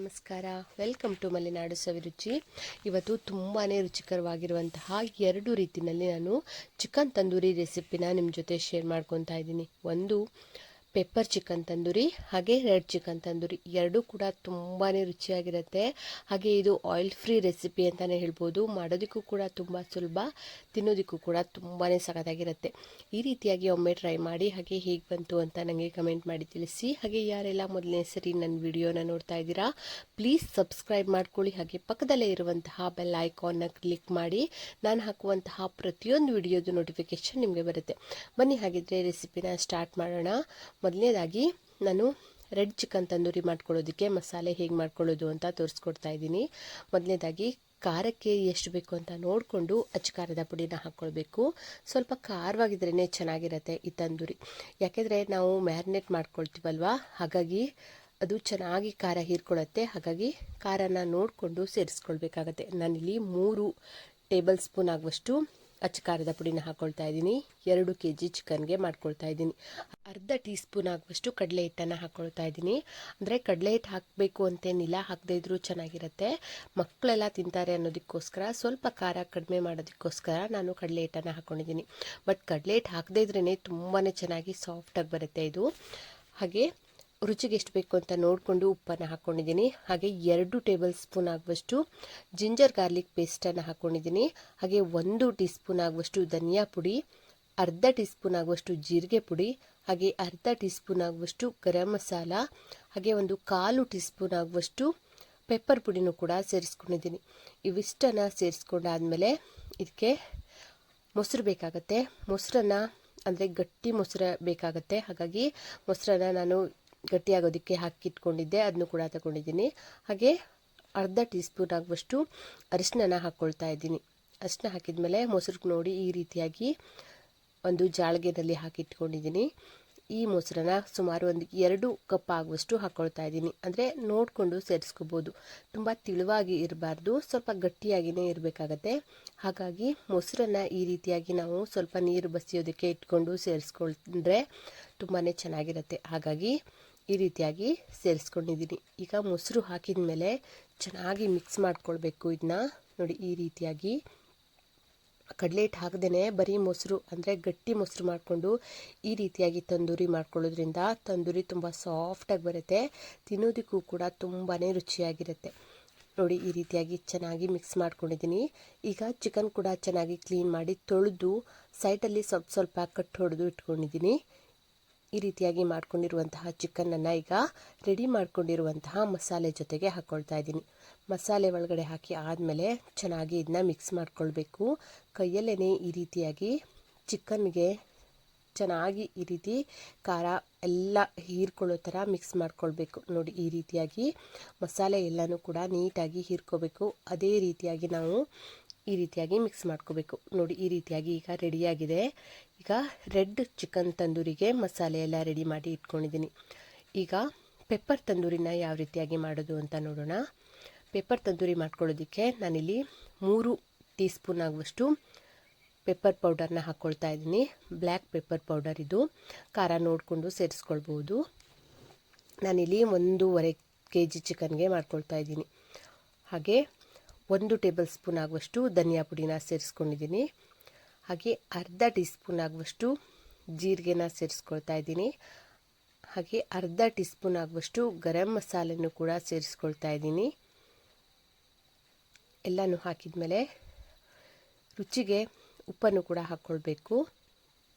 ನಮಸ್ಕಾರ, welcome to Malenadu ಸವಿರುಚಿ. ಇವತ್ತು ತುಂಬಾ ರುಚಿಕರವಾಗಿರುವಂತಹ ಎರಡು ರೀತಿಯಲ್ಲಿ ನಾನು ಚಿಕನ್ ತಂದೂರಿ ರೆಸಿಪಿನ ನಿಮ್ಮ ಜೊತೆ ಶೇರ್ ಮಾಡ್ಕೊತಾ ಇದ್ದೀನಿ. ಒಂದು ಪೆಪ್ಪರ್ ಚಿಕನ್ ತಂದೂರಿ, ಹಾಗೆ ರೆಡ್ ಚಿಕನ್ ತಂದೂರಿ. ಎರಡೂ ಕೂಡ ತುಂಬಾ ರುಚಿಯಾಗಿರುತ್ತೆ. ಹಾಗೆ ಇದು ಆಯಿಲ್ ಫ್ರೀ ರೆಸಿಪಿ ಅಂತಲೇ ಹೇಳ್ಬೋದು. ಮಾಡೋದಕ್ಕೂ ಕೂಡ ತುಂಬ ಸುಲಭ, ತಿನ್ನೋದಕ್ಕೂ ಕೂಡ ತುಂಬಾ ಸಖತ್ತಾಗಿರುತ್ತೆ. ಈ ರೀತಿಯಾಗಿ ಒಮ್ಮೆ ಟ್ರೈ ಮಾಡಿ, ಹಾಗೆ ಹೇಗೆ ಬಂತು ಅಂತ ನನಗೆ ಕಮೆಂಟ್ ಮಾಡಿ ತಿಳಿಸಿ. ಹಾಗೆ ಯಾರೆಲ್ಲ ಮೊದಲನೇ ಸರಿ ನನ್ನ ವಿಡಿಯೋನ ನೋಡ್ತಾ ಇದ್ದೀರಾ, ಪ್ಲೀಸ್ ಸಬ್ಸ್ಕ್ರೈಬ್ ಮಾಡ್ಕೊಳ್ಳಿ. ಹಾಗೆ ಪಕ್ಕದಲ್ಲೇ ಇರುವಂತಹ ಬೆಲ್ ಐಕಾನ್ನ ಕ್ಲಿಕ್ ಮಾಡಿ, ನಾನು ಹಾಕುವಂತಹ ಪ್ರತಿಯೊಂದು ವಿಡಿಯೋದು ನೋಟಿಫಿಕೇಶನ್ ನಿಮಗೆ ಬರುತ್ತೆ. ಬನ್ನಿ ಹಾಗಿದ್ರೆ ರೆಸಿಪಿನ ಸ್ಟಾರ್ಟ್ ಮಾಡೋಣ. ಮೊದಲನೇದಾಗಿ ನಾನು ರೆಡ್ ಚಿಕನ್ ತಂದೂರಿ ಮಾಡ್ಕೊಳ್ಳೋದಕ್ಕೆ ಮಸಾಲೆ ಹೇಗೆ ಮಾಡ್ಕೊಳ್ಳೋದು ಅಂತ ತೋರಿಸ್ಕೊಡ್ತಾ ಇದ್ದೀನಿ. ಮೊದಲನೇದಾಗಿ ಖಾರಕ್ಕೆ ಎಷ್ಟು ಬೇಕು ಅಂತ ನೋಡಿಕೊಂಡು ಅಚ್ಚ ಖಾರದ ಪುಡಿನ ಹಾಕ್ಕೊಳ್ಬೇಕು. ಸ್ವಲ್ಪ ಖಾರವಾಗಿದ್ರೇ ಚೆನ್ನಾಗಿರುತ್ತೆ ಈ ತಂದೂರಿ, ಯಾಕೆಂದರೆ ನಾವು ಮ್ಯಾರಿನೇಟ್ ಮಾಡ್ಕೊಳ್ತೀವಲ್ವ, ಹಾಗಾಗಿ ಅದು ಚೆನ್ನಾಗಿ ಖಾರ ಹೀರ್ಕೊಳ್ಳುತ್ತೆ. ಹಾಗಾಗಿ ಖಾರನ ನೋಡಿಕೊಂಡು ಸೇರಿಸ್ಕೊಳ್ಬೇಕಾಗತ್ತೆ. ನಾನಿಲ್ಲಿ 3 ಟೇಬಲ್ ಸ್ಪೂನ್ ಆಗುವಷ್ಟು ಅಚ್ಚ ಖಾರದ ಪುಡಿನ ಹಾಕ್ಕೊಳ್ತಾ ಇದ್ದೀನಿ. 2 kg ಚಿಕನ್ಗೆ ಮಾಡ್ಕೊಳ್ತಾ ಇದ್ದೀನಿ. ಅರ್ಧ ಟೀ ಸ್ಪೂನ್ ಆಗುವಷ್ಟು ಕಡಲೆ ಹಿಟ್ಟನ್ನು ಹಾಕ್ಕೊಳ್ತಾ ಇದ್ದೀನಿ. ಅಂದರೆ ಕಡಲೆ ಹಿಟ್ಟು ಹಾಕಬೇಕು ಅಂತೇನಿಲ್ಲ, ಹಾಕದೇ ಇದ್ರೂ ಚೆನ್ನಾಗಿರುತ್ತೆ. ಮಕ್ಕಳೆಲ್ಲ ತಿಂತಾರೆ ಅನ್ನೋದಕ್ಕೋಸ್ಕರ, ಸ್ವಲ್ಪ ಖಾರ ಕಡಿಮೆ ಮಾಡೋದಕ್ಕೋಸ್ಕರ ನಾನು ಕಡಲೆ ಹಿಟ್ಟನ್ನು ಹಾಕ್ಕೊಂಡಿದ್ದೀನಿ. ಬಟ್ ಕಡಲೆ ಹಿಟ್ಟು ಹಾಕದೇ ಇದ್ರೇ ತುಂಬಾ ಚೆನ್ನಾಗಿ ಸಾಫ್ಟಾಗಿ ಬರುತ್ತೆ ಇದು. ಹಾಗೆ ರುಚಿಗೆ ಎಷ್ಟು ಬೇಕು ಅಂತ ನೋಡಿಕೊಂಡು ಉಪ್ಪನ್ನು ಹಾಕ್ಕೊಂಡಿದ್ದೀನಿ. ಹಾಗೆ 2 ಟೇಬಲ್ ಸ್ಪೂನ್ ಆಗುವಷ್ಟು ಜಿಂಜರ್ ಗಾರ್ಲಿಕ್ ಪೇಸ್ಟನ್ನು ಹಾಕ್ಕೊಂಡಿದ್ದೀನಿ. ಹಾಗೆ 1 ಟೀ ಸ್ಪೂನ್ ಆಗುವಷ್ಟು ಧನಿಯಾ ಪುಡಿ, ಅರ್ಧ ಟೀ ಸ್ಪೂನ್ ಆಗುವಷ್ಟು ಜೀರಿಗೆ ಪುಡಿ, ಹಾಗೆ ಅರ್ಧ ಟೀ ಸ್ಪೂನ್ ಆಗುವಷ್ಟು ಗರಂ ಮಸಾಲ, ಹಾಗೆ 1/4 ಟೀ ಸ್ಪೂನ್ ಆಗುವಷ್ಟು ಪೆಪ್ಪರ್ ಪುಡಿನೂ ಕೂಡ ಸೇರಿಸ್ಕೊಂಡಿದ್ದೀನಿ. ಇವಿಷ್ಟನ್ನು ಸೇರಿಸ್ಕೊಂಡಾದಮೇಲೆ ಇದಕ್ಕೆ ಮೊಸರು ಬೇಕಾಗುತ್ತೆ. ಮೊಸರನ್ನು ಅಂದರೆ ಗಟ್ಟಿ ಮೊಸರು ಬೇಕಾಗುತ್ತೆ. ಹಾಗಾಗಿ ಮೊಸರನ್ನು ನಾನು ಗಟ್ಟಿಯಾಗೋದಕ್ಕೆ ಹಾಕಿಟ್ಕೊಂಡಿದ್ದೆ, ಅದನ್ನು ಕೂಡ ತಗೊಂಡಿದ್ದೀನಿ. ಹಾಗೆ ಅರ್ಧ ಟೀ ಸ್ಪೂನ್ ಆಗುವಷ್ಟು ಅರಿಶಿನ ಹಾಕ್ಕೊಳ್ತಾ ಇದ್ದೀನಿ. ಅರಿಶಿನ ಹಾಕಿದ್ಮೇಲೆ ಮೊಸರು ನೋಡಿ ಈ ರೀತಿಯಾಗಿ ಒಂದು ಜಾಳಿಗೆನಲ್ಲಿ ಹಾಕಿಟ್ಕೊಂಡಿದ್ದೀನಿ. ಈ ಮೊಸರನ್ನ ಸುಮಾರು 2 ಕಪ್ ಆಗುವಷ್ಟು ಹಾಕ್ಕೊಳ್ತಾ ಇದ್ದೀನಿ. ಅಂದರೆ ನೋಡಿಕೊಂಡು ಸೇರಿಸ್ಕೋಬೋದು. ತುಂಬ ತಿಳುವಾಗಿ ಇರಬಾರ್ದು, ಸ್ವಲ್ಪ ಗಟ್ಟಿಯಾಗಿಯೇ ಇರಬೇಕಾಗತ್ತೆ. ಹಾಗಾಗಿ ಮೊಸರನ್ನು ಈ ರೀತಿಯಾಗಿ ನಾವು ಸ್ವಲ್ಪ ನೀರು ಬಸಿಯೋದಕ್ಕೆ ಇಟ್ಕೊಂಡು ಸೇರಿಸ್ಕೊಂಡ್ರೆ ತುಂಬಾ ಚೆನ್ನಾಗಿರುತ್ತೆ. ಹಾಗಾಗಿ ಈ ರೀತಿಯಾಗಿ ಸೇರಿಸ್ಕೊಂಡಿದ್ದೀನಿ. ಈಗ ಮೊಸರು ಹಾಕಿದ ಮೇಲೆ ಚೆನ್ನಾಗಿ ಮಿಕ್ಸ್ ಮಾಡ್ಕೊಳ್ಬೇಕು. ಇದನ್ನ ನೋಡಿ ಈ ರೀತಿಯಾಗಿ ಕಡಲೆ ಹಿಟ್ಟು ಹಾಕದೇ ಬರೀ ಮೊಸರು ಅಂದರೆ ಗಟ್ಟಿ ಮೊಸರು ಮಾಡಿಕೊಂಡು ಈ ರೀತಿಯಾಗಿ ತಂದೂರಿ ಮಾಡ್ಕೊಳ್ಳೋದ್ರಿಂದ ತಂದೂರಿ ತುಂಬ ಸಾಫ್ಟಾಗಿ ಬರುತ್ತೆ. ತಿನ್ನೋದಕ್ಕೂ ಕೂಡ ತುಂಬಾ ರುಚಿಯಾಗಿರುತ್ತೆ. ನೋಡಿ ಈ ರೀತಿಯಾಗಿ ಚೆನ್ನಾಗಿ ಮಿಕ್ಸ್ ಮಾಡ್ಕೊಂಡಿದ್ದೀನಿ. ಈಗ ಚಿಕನ್ ಕೂಡ ಚೆನ್ನಾಗಿ ಕ್ಲೀನ್ ಮಾಡಿ ತೊಳೆದು ಸೈಡಲ್ಲಿ ಸ್ವಲ್ಪ ಕಟ್ ಹೊಡೆದು ಇಟ್ಕೊಂಡಿದ್ದೀನಿ. ಈ ರೀತಿಯಾಗಿ ಮಾಡ್ಕೊಂಡಿರುವಂತಹ ಚಿಕನನ್ನು ಈಗ ರೆಡಿ ಮಾಡ್ಕೊಂಡಿರುವಂತಹ ಮಸಾಲೆ ಜೊತೆಗೆ ಹಾಕ್ಕೊಳ್ತಾ ಇದ್ದೀನಿ. ಮಸಾಲೆ ಒಳಗಡೆ ಹಾಕಿ ಆದಮೇಲೆ ಚೆನ್ನಾಗಿ ಇದನ್ನ ಮಿಕ್ಸ್ ಮಾಡ್ಕೊಳ್ಬೇಕು. ಕೈಯಲ್ಲೇ ಈ ರೀತಿಯಾಗಿ ಚಿಕನ್ಗೆ ಚೆನ್ನಾಗಿ ಈ ರೀತಿ ಖಾರ ಎಲ್ಲ ಹೀರ್ಕೊಳ್ಳೋ ಥರ ಮಿಕ್ಸ್ ಮಾಡ್ಕೊಳ್ಬೇಕು. ನೋಡಿ ಈ ರೀತಿಯಾಗಿ ಮಸಾಲೆ ಎಲ್ಲನೂ ಕೂಡ ನೀಟಾಗಿ ಹೀರ್ಕೋಬೇಕು. ಅದೇ ರೀತಿಯಾಗಿ ನಾವು ಈ ರೀತಿಯಾಗಿ ಮಿಕ್ಸ್ ಮಾಡ್ಕೋಬೇಕು. ನೋಡಿ ಈ ರೀತಿಯಾಗಿ ಈಗ ರೆಡಿಯಾಗಿದೆ. ಈಗ ರೆಡ್ ಚಿಕನ್ ತಂದೂರಿಗೆ ಮಸಾಲೆ ಎಲ್ಲ ರೆಡಿ ಮಾಡಿ ಇಟ್ಕೊಂಡಿದ್ದೀನಿ. ಈಗ ಪೆಪ್ಪರ್ ತಂದೂರಿನ ಯಾವ ರೀತಿಯಾಗಿ ಮಾಡೋದು ಅಂತ ನೋಡೋಣ. ಪೆಪ್ಪರ್ ತಂದೂರಿ ಮಾಡ್ಕೊಳ್ಳೋದಕ್ಕೆ ನಾನಿಲ್ಲಿ 3 ಟೀ ಸ್ಪೂನ್ ಆಗುವಷ್ಟು ಪೆಪ್ಪರ್ ಪೌಡರ್ನ ಹಾಕ್ಕೊಳ್ತಾ ಇದ್ದೀನಿ. ಬ್ಲ್ಯಾಕ್ ಪೆಪ್ಪರ್ ಪೌಡರ್ ಇದು. ಖಾರ ನೋಡಿಕೊಂಡು ಸೇರಿಸ್ಕೊಳ್ಬೋದು. ನಾನಿಲ್ಲಿ 1.5 kg ಚಿಕನ್ಗೆ ಮಾಡ್ಕೊಳ್ತಾ ಇದ್ದೀನಿ. ಹಾಗೆ 1 ಟೇಬಲ್ ಸ್ಪೂನ್ ಆಗುವಷ್ಟು ಧನಿಯಾ ಪುಡಿನ ಸೇರಿಸ್ಕೊಂಡಿದ್ದೀನಿ. ಹಾಗೆ ಅರ್ಧ ಟೀ ಸ್ಪೂನ್ ಆಗುವಷ್ಟು ಜೀರಿಗೆನ ಸೇರಿಸ್ಕೊಳ್ತಾ ಇದ್ದೀನಿ. ಹಾಗೆ ಅರ್ಧ ಟೀ ಸ್ಪೂನ್ ಆಗುವಷ್ಟು ಗರಂ ಮಸಾಲೆನೂ ಕೂಡ ಸೇರಿಸ್ಕೊಳ್ತಾ ಇದ್ದೀನಿ. ಎಲ್ಲನೂ ಹಾಕಿದ ಮೇಲೆ ರುಚಿಗೆ ಉಪ್ಪನ್ನು ಕೂಡ ಹಾಕ್ಕೊಳ್ಬೇಕು.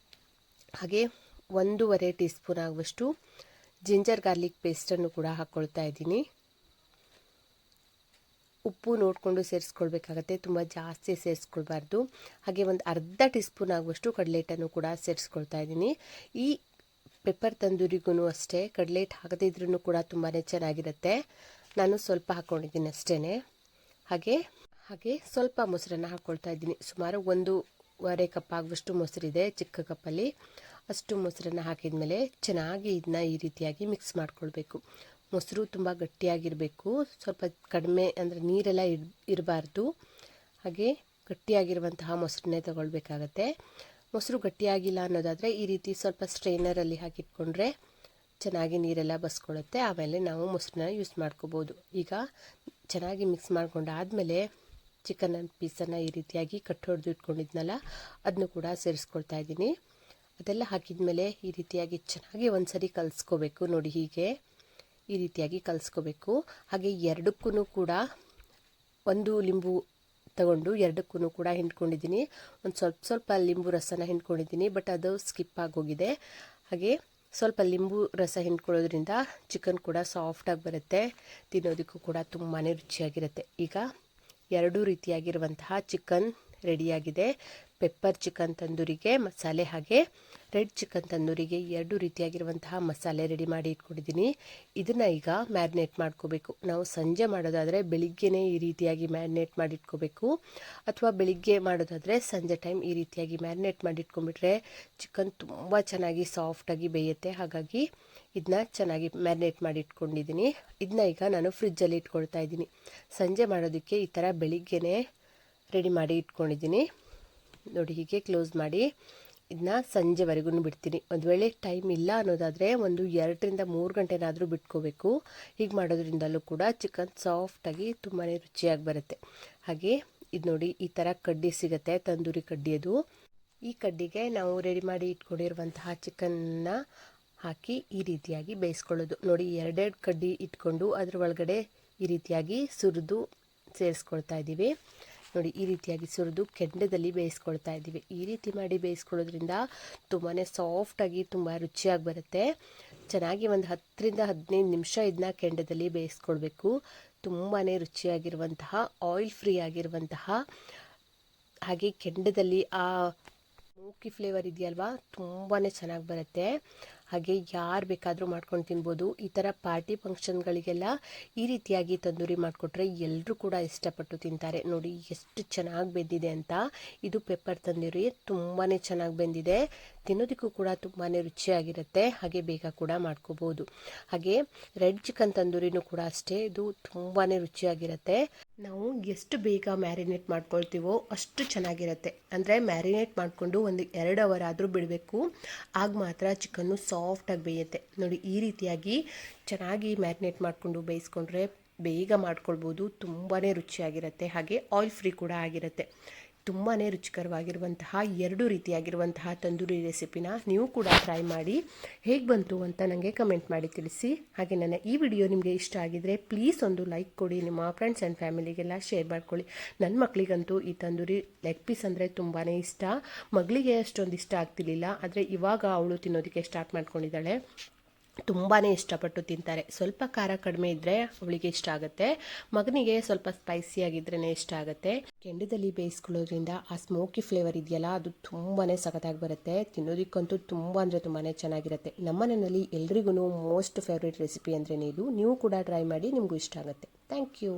ಹಾಗೆ 1.5 ಟೀ ಸ್ಪೂನ್ ಆಗುವಷ್ಟು ಜಿಂಜರ್ ಗಾರ್ಲಿಕ್ ಪೇಸ್ಟನ್ನು ಕೂಡ ಹಾಕ್ಕೊಳ್ತಾ ಇದ್ದೀನಿ. ಉಪ್ಪು ನೋಡಿಕೊಂಡು ಸೇರಿಸ್ಕೊಳ್ಬೇಕಾಗತ್ತೆ, ತುಂಬ ಜಾಸ್ತಿ ಸೇರಿಸ್ಕೊಳ್ಬಾರ್ದು. ಹಾಗೆ ಅರ್ಧ ಟೀ ಸ್ಪೂನ್ ಆಗುವಷ್ಟು ಕಡಲೆ ಹಿಟ್ಟನ್ನು ಕೂಡ ಸೇರಿಸ್ಕೊಳ್ತಾ ಇದ್ದೀನಿ. ಈ ಪೆಪ್ಪರ್ ತಂದೂರಿಗೂ ಅಷ್ಟೇ ಕಡಲೆ ಹಿಟ್ಟು ಹಾಕದೇ ಇದ್ರೂ ಕೂಡ ತುಂಬಾ ಚೆನ್ನಾಗಿರುತ್ತೆ. ನಾನು ಸ್ವಲ್ಪ ಹಾಕ್ಕೊಂಡಿದ್ದೀನಿ ಅಷ್ಟೇ. ಹಾಗೆ ಸ್ವಲ್ಪ ಮೊಸರನ್ನು ಹಾಕ್ಕೊಳ್ತಾ ಇದ್ದೀನಿ. ಸುಮಾರು 1.5 ಕಪ್ ಆಗುವಷ್ಟು ಮೊಸರಿದೆ ಚಿಕ್ಕ ಕಪ್ಪಲ್ಲಿ. ಅಷ್ಟು ಮೊಸರನ್ನು ಹಾಕಿದ ಮೇಲೆ ಚೆನ್ನಾಗಿ ಇದನ್ನ ಈ ರೀತಿಯಾಗಿ ಮಿಕ್ಸ್ ಮಾಡ್ಕೊಳ್ಬೇಕು. ಮೊಸರು ತುಂಬ ಗಟ್ಟಿಯಾಗಿರಬೇಕು, ಸ್ವಲ್ಪ ಕಡಿಮೆ ಅಂದರೆ ನೀರೆಲ್ಲ ಇರಬಾರ್ದು. ಹಾಗೆ ಗಟ್ಟಿಯಾಗಿರುವಂತಹ ಮೊಸರನ್ನೇ ತಗೊಳ್ಬೇಕಾಗತ್ತೆ. ಮೊಸರು ಗಟ್ಟಿಯಾಗಿಲ್ಲ ಅನ್ನೋದಾದರೆ ಈ ರೀತಿ ಸ್ವಲ್ಪ ಸ್ಟ್ರೈನರಲ್ಲಿ ಹಾಕಿಟ್ಕೊಂಡ್ರೆ ಚೆನ್ನಾಗಿ ನೀರೆಲ್ಲ ಬಸ್ಕೊಳ್ಳುತ್ತೆ. ಆಮೇಲೆ ನಾವು ಮೊಸರನ್ನ ಯೂಸ್ ಮಾಡ್ಕೋಬೋದು. ಈಗ ಚೆನ್ನಾಗಿ ಮಿಕ್ಸ್ ಮಾಡ್ಕೊಂಡಾದಮೇಲೆ ಚಿಕನ್ ಪೀಸನ್ನು ಈ ರೀತಿಯಾಗಿ ಕಟ್ ಹೊಡೆದು ಇಟ್ಕೊಂಡಿದ್ನಲ್ಲ ಅದನ್ನು ಕೂಡ ಸೇರಿಸ್ಕೊಳ್ತಾ ಇದ್ದೀನಿ. ಅದೆಲ್ಲ ಹಾಕಿದ್ಮೇಲೆ ಈ ರೀತಿಯಾಗಿ ಚೆನ್ನಾಗಿ ಒಂದ್ಸರಿ ಕಲಿಸ್ಕೋಬೇಕು. ನೋಡಿ ಹೀಗೆ ಈ ರೀತಿಯಾಗಿ ಕಲಿಸ್ಕೋಬೇಕು. ಹಾಗೆ ಎರಡಕ್ಕೂ ಕೂಡ ಒಂದು ಲಿಂಬು ತಗೊಂಡು ಎರಡಕ್ಕೂ ಕೂಡ ಹಿಂಡ್ಕೊಂಡಿದ್ದೀನಿ. ಒಂದು ಸ್ವಲ್ಪ ಲಿಂಬು ರಸನ ಹಿಂಡ್ಕೊಂಡಿದ್ದೀನಿ, ಬಟ್ ಅದು ಸ್ಕಿಪ್ ಆಗೋಗಿದೆ. ಹಾಗೆ ಸ್ವಲ್ಪ ಲಿಂಬು ರಸ ಹಿಂಡ್ಕೊಳ್ಳೋದ್ರಿಂದ ಚಿಕನ್ ಕೂಡ ಸಾಫ್ಟಾಗಿ ಬರುತ್ತೆ, ತಿನ್ನೋದಕ್ಕೂ ಕೂಡ ತುಂಬಾ ರುಚಿಯಾಗಿರುತ್ತೆ. ಈಗ ಎರಡೂ ರೀತಿಯಾಗಿರುವಂತಹ ಚಿಕನ್ ರೆಡಿಯಾಗಿದೆ. ಪೆಪ್ಪರ್ ಚಿಕನ್ ತಂದೂರಿಗೆ ಮಸಾಲೆ ಹಾಗೆ ರೆಡ್ ಚಿಕನ್ ತಂದೂರಿಗೆ ಎರಡೂ ರೀತಿಯಾಗಿರುವಂತಹ ಮಸಾಲೆ ರೆಡಿ ಮಾಡಿ ಇಟ್ಕೊಂಡಿದ್ದೀನಿ. ಇದನ್ನು ಈಗ ಮ್ಯಾರಿನೇಟ್ ಮಾಡ್ಕೋಬೇಕು. ನಾವು ಸಂಜೆ ಮಾಡೋದಾದರೆ ಬೆಳಿಗ್ಗೆನೇ ಈ ರೀತಿಯಾಗಿ ಮ್ಯಾರಿನೇಟ್ ಮಾಡಿ ಇಟ್ಕೋಬೇಕು, ಅಥವಾ ಬೆಳಿಗ್ಗೆ ಮಾಡೋದಾದರೆ ಸಂಜೆ ಟೈಮ್ ಈ ರೀತಿಯಾಗಿ ಮ್ಯಾರಿನೇಟ್ ಮಾಡಿ ಇಟ್ಕೊಂಡ್ಬಿಟ್ರೆ ಚಿಕನ್ ತುಂಬ ಚೆನ್ನಾಗಿ ಸಾಫ್ಟಾಗಿ ಬೇಯುತ್ತೆ. ಹಾಗಾಗಿ ಇದನ್ನ ಚೆನ್ನಾಗಿ ಮ್ಯಾರಿನೇಟ್ ಮಾಡಿ ಇಟ್ಕೊಂಡಿದ್ದೀನಿ. ಇದನ್ನ ಈಗ ನಾನು ಫ್ರಿಜ್ಜಲ್ಲಿ ಇಟ್ಕೊಳ್ತಾ ಇದ್ದೀನಿ. ಸಂಜೆ ಮಾಡೋದಕ್ಕೆ ಈ ಥರ ಬೆಳಿಗ್ಗೆನೇ ರೆಡಿ ಮಾಡಿ ಇಟ್ಕೊಂಡಿದ್ದೀನಿ. ನೋಡಿ ಹೀಗೆ ಕ್ಲೋಸ್ ಮಾಡಿ ಇದನ್ನ ಸಂಜೆವರೆಗೂ ಬಿಡ್ತೀನಿ. ಒಂದು ವೇಳೆ ಟೈಮ್ ಇಲ್ಲ ಅನ್ನೋದಾದರೆ ಒಂದು 2 ರಿಂದ 3 ಗಂಟೆನಾದರೂ ಬಿಟ್ಕೋಬೇಕು. ಹೀಗೆ ಮಾಡೋದ್ರಿಂದಲೂ ಕೂಡ ಚಿಕನ್ ಸಾಫ್ಟಾಗಿ ತುಂಬಾ ರುಚಿಯಾಗಿ ಬರುತ್ತೆ. ಹಾಗೆ ಇದು ನೋಡಿ ಈ ಥರ ಕಡ್ಡಿ ಸಿಗುತ್ತೆ, ತಂದೂರಿ ಕಡ್ಡಿ. ಅದು ಈ ಕಡ್ಡಿಗೆ ನಾವು ರೆಡಿ ಮಾಡಿ ಇಟ್ಕೊಂಡಿರುವಂತಹ ಚಿಕನ್ನ ಹಾಕಿ ಈ ರೀತಿಯಾಗಿ ಬೇಯಿಸ್ಕೊಳ್ಳೋದು. ನೋಡಿ 2 ಕಡ್ಡಿ ಇಟ್ಕೊಂಡು ಅದರ ಒಳಗಡೆ ಈ ರೀತಿಯಾಗಿ ಸುರಿದು ಸೇರಿಸ್ಕೊಳ್ತಾ ಇದ್ದೀವಿ. ನೋಡಿ ಈ ರೀತಿಯಾಗಿ ಸುರಿದು ಕೆಂಡದಲ್ಲಿ ಬೇಯಿಸ್ಕೊಳ್ತಾ ಇದ್ದೀವಿ. ಈ ರೀತಿ ಮಾಡಿ ಬೇಯಿಸ್ಕೊಳ್ಳೋದ್ರಿಂದ ತುಂಬಾ ಸಾಫ್ಟಾಗಿ ತುಂಬ ರುಚಿಯಾಗಿ ಬರುತ್ತೆ. ಚೆನ್ನಾಗಿ ಒಂದು 10 ರಿಂದ 15 ನಿಮಿಷ ಇದನ್ನ ಕೆಂಡದಲ್ಲಿ ಬೇಯಿಸ್ಕೊಳ್ಬೇಕು. ತುಂಬಾ ರುಚಿಯಾಗಿರುವಂತಹ ಆಯಿಲ್ ಫ್ರೀ ಆಗಿರುವಂತಹ ಹಾಗೆ ಕೆಂಡದಲ್ಲಿ ಆ ಸ್ಮೋಕಿ ಫ್ಲೇವರ್ ಇದೆಯಲ್ವಾ, ತುಂಬಾ ಚೆನ್ನಾಗಿ ಬರುತ್ತೆ. ಹಾಗೆ ಯಾರು ಬೇಕಾದರೂ ಮಾಡ್ಕೊಂಡು ತಿನ್ಬೋದು. ಈ ಥರ ಪಾರ್ಟಿ ಫಂಕ್ಷನ್ಗಳಿಗೆಲ್ಲ ಈ ರೀತಿಯಾಗಿ ತಂದೂರಿ ಮಾಡಿಕೊಟ್ರೆ ಎಲ್ಲರೂ ಕೂಡ ಇಷ್ಟಪಟ್ಟು ತಿಂತಾರೆ. ನೋಡಿ ಎಷ್ಟು ಚೆನ್ನಾಗಿ ಬೆಂದಿದೆ ಅಂತ. ಇದು ಪೆಪ್ಪರ್ ತಂದೂರಿ ತುಂಬಾ ಚೆನ್ನಾಗಿ ಬೆಂದಿದೆ, ತಿನ್ನೋದಕ್ಕೂ ಕೂಡ ತುಂಬಾ ರುಚಿಯಾಗಿರುತ್ತೆ. ಹಾಗೆ ಬೇಗ ಕೂಡ ಮಾಡ್ಕೋಬೋದು. ಹಾಗೆ ರೆಡ್ ಚಿಕನ್ ತಂದೂರಿನೂ ಕೂಡ ಅಷ್ಟೇ, ಇದು ತುಂಬಾ ರುಚಿಯಾಗಿರುತ್ತೆ. ನಾವು ಎಷ್ಟು ಬೇಗ ಮ್ಯಾರಿನೇಟ್ ಮಾಡ್ಕೊಳ್ತೀವೋ ಅಷ್ಟು ಚೆನ್ನಾಗಿರುತ್ತೆ. ಅಂದರೆ ಮ್ಯಾರಿನೇಟ್ ಮಾಡಿಕೊಂಡು ಒಂದು 2 ಅವರ್ ಆದರೂ ಬಿಡಬೇಕು, ಆಗ ಮಾತ್ರ ಚಿಕನ್ನು ಸಾಫ್ಟಾಗಿ ಬೇಯುತ್ತೆ. ನೋಡಿ ಈ ರೀತಿಯಾಗಿ ಚೆನ್ನಾಗಿ ಮ್ಯಾರಿನೇಟ್ ಮಾಡಿಕೊಂಡು ಬೇಯಿಸ್ಕೊಂಡ್ರೆ ಬೇಗ ಮಾಡ್ಕೊಳ್ಬೋದು. ತುಂಬಾ ರುಚಿಯಾಗಿರುತ್ತೆ. ಹಾಗೆ ಆಯಿಲ್ ಫ್ರೀ ಕೂಡ ಆಗಿರುತ್ತೆ. ತುಂಬಾ ರುಚಿಕರವಾಗಿರುವಂತಹ 2 ರೀತಿಯಾಗಿರುವಂತಹ ತಂದೂರಿ ರೆಸಿಪಿನ ನೀವು ಕೂಡ ಟ್ರೈ ಮಾಡಿ. ಹೇಗೆ ಬಂತು ಅಂತ ನನಗೆ ಕಮೆಂಟ್ ಮಾಡಿ ತಿಳಿಸಿ. ಹಾಗೆ ನನ್ನ ಈ ವಿಡಿಯೋ ನಿಮಗೆ ಇಷ್ಟ ಆಗಿದರೆ ಪ್ಲೀಸ್ ಒಂದು ಲೈಕ್ ಕೊಡಿ. ನಿಮ್ಮ ಫ್ರೆಂಡ್ಸ್ ಆ್ಯಂಡ್ ಫ್ಯಾಮಿಲಿಗೆಲ್ಲ ಶೇರ್ ಮಾಡ್ಕೊಳ್ಳಿ. ನನ್ನ ಮಕ್ಕಳಿಗಂತೂ ಈ ತಂದೂರಿ ಲೆಗ್ ಪೀಸ್ ಅಂದರೆ ತುಂಬಾ ಇಷ್ಟ. ಮಗಳಿಗೆ ಅಷ್ಟೊಂದು ಇಷ್ಟ ಆಗ್ತಿರ್ಲಿಲ್ಲ, ಆದರೆ ಇವಾಗ ಅವಳು ತಿನ್ನೋದಕ್ಕೆ ಸ್ಟಾರ್ಟ್ ಮಾಡ್ಕೊಂಡಿದ್ದಾಳೆ. ತುಂಬಾ ಇಷ್ಟಪಟ್ಟು ತಿಂತಾರೆ. ಸ್ವಲ್ಪ ಖಾರ ಕಡಿಮೆ ಇದ್ದರೆ ಅವಳಿಗೆ ಇಷ್ಟ ಆಗುತ್ತೆ, ಮಗನಿಗೆ ಸ್ವಲ್ಪ ಸ್ಪೈಸಿಯಾಗಿದ್ರೇ ಇಷ್ಟ ಆಗುತ್ತೆ. ಕೆಂಡದಲ್ಲಿ ಬೇಯಿಸ್ಕೊಳ್ಳೋದ್ರಿಂದ ಆ ಸ್ಮೋಕಿ ಫ್ಲೇವರ್ ಇದೆಯಲ್ಲ, ಅದು ತುಂಬಾ ಸಖತ್ತಾಗಿ ಬರುತ್ತೆ. ತಿನ್ನೋದಕ್ಕಂತೂ ತುಂಬ ಅಂದರೆ ತುಂಬಾ ಚೆನ್ನಾಗಿರುತ್ತೆ. ನಮ್ಮನೆಯಲ್ಲಿ ಎಲ್ರಿಗೂ ಮೋಸ್ಟ್ ಫೇವ್ರೇಟ್ ರೆಸಿಪಿ ಅಂದ್ರೇ ಇದು. ನೀವು ಕೂಡ ಟ್ರೈ ಮಾಡಿ, ನಿಮಗೂ ಇಷ್ಟ ಆಗುತ್ತೆ. Thank you.